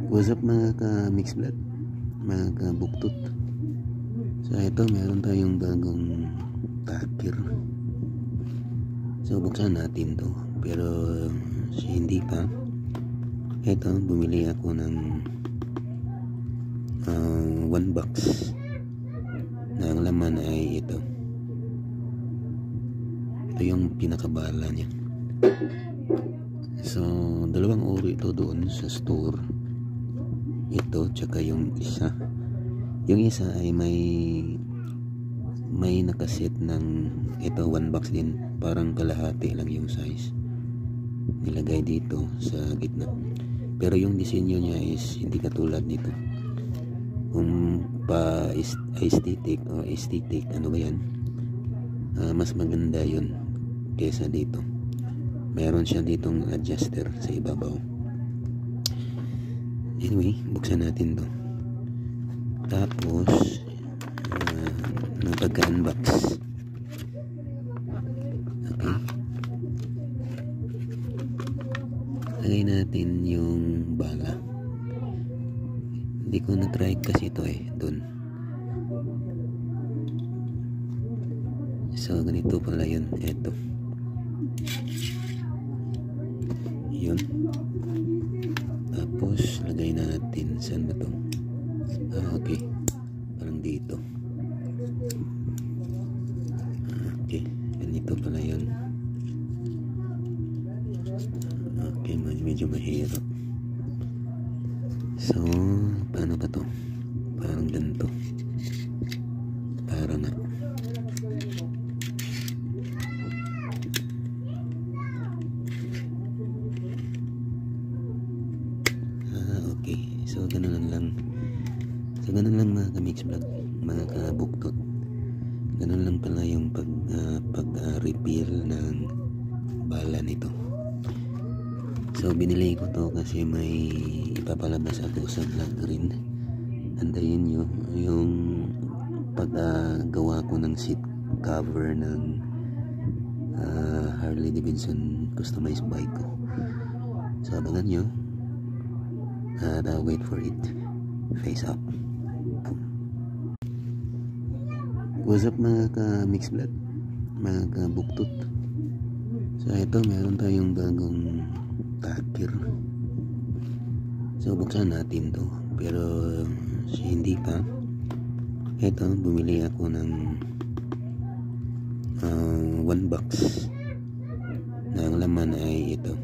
What's up mga ka-mix vlog, mga kabuktot. So ito, meron tayong bagong takir. So buksan natin to, pero hindi pa. Ito, bumili ako ng 1 box na ang laman ay ito. Ito yung pinakabala niya. So dalawang uri ito doon sa store. Ito tsaka yung isa. Yung isa ay may nakaset ng ito 1 box din, parang kalahati lang yung size nilagay dito sa gitna, pero yung disenyo niya is hindi katulad nito. Kung pa aesthetic o aesthetic ano ba yan, mas maganda yun kesa dito. Meron siya ditong adjuster sa ibabaw. Anyway, buksan natin to. Tapos ng pagka-unbox. Okay. Lagay natin yung bala. Hindi ko na-try kasi ito dun. So ganito pala yun. Eto. Yun. Tapos lagay natin, saan ba to? Okay, parang dito. Okay, ganito pala yun. Okay, medyo mahirap. So paano ba to? Parang ganito. Parang nga. Okay, so ganun lang. So ganun lang mga ka-mix vlog, mga kabuktot. Ganun lang pala yung pag-repair ng bala nito. So binili ko to kasi may ipapalabas ako sa vlog rin. Antayin nyo yung paggawa ko ng seat cover ng Harley Davidson customized bike ko. So abangan nyo. Wait for it. Face up. What's up mga ka-mix vlog, mga kabuktot. So ito, meron tayong bagong takir. So buksan natin to, pero hindi pa. Ito, bumili ako ng 1 box na ang laman ay ito.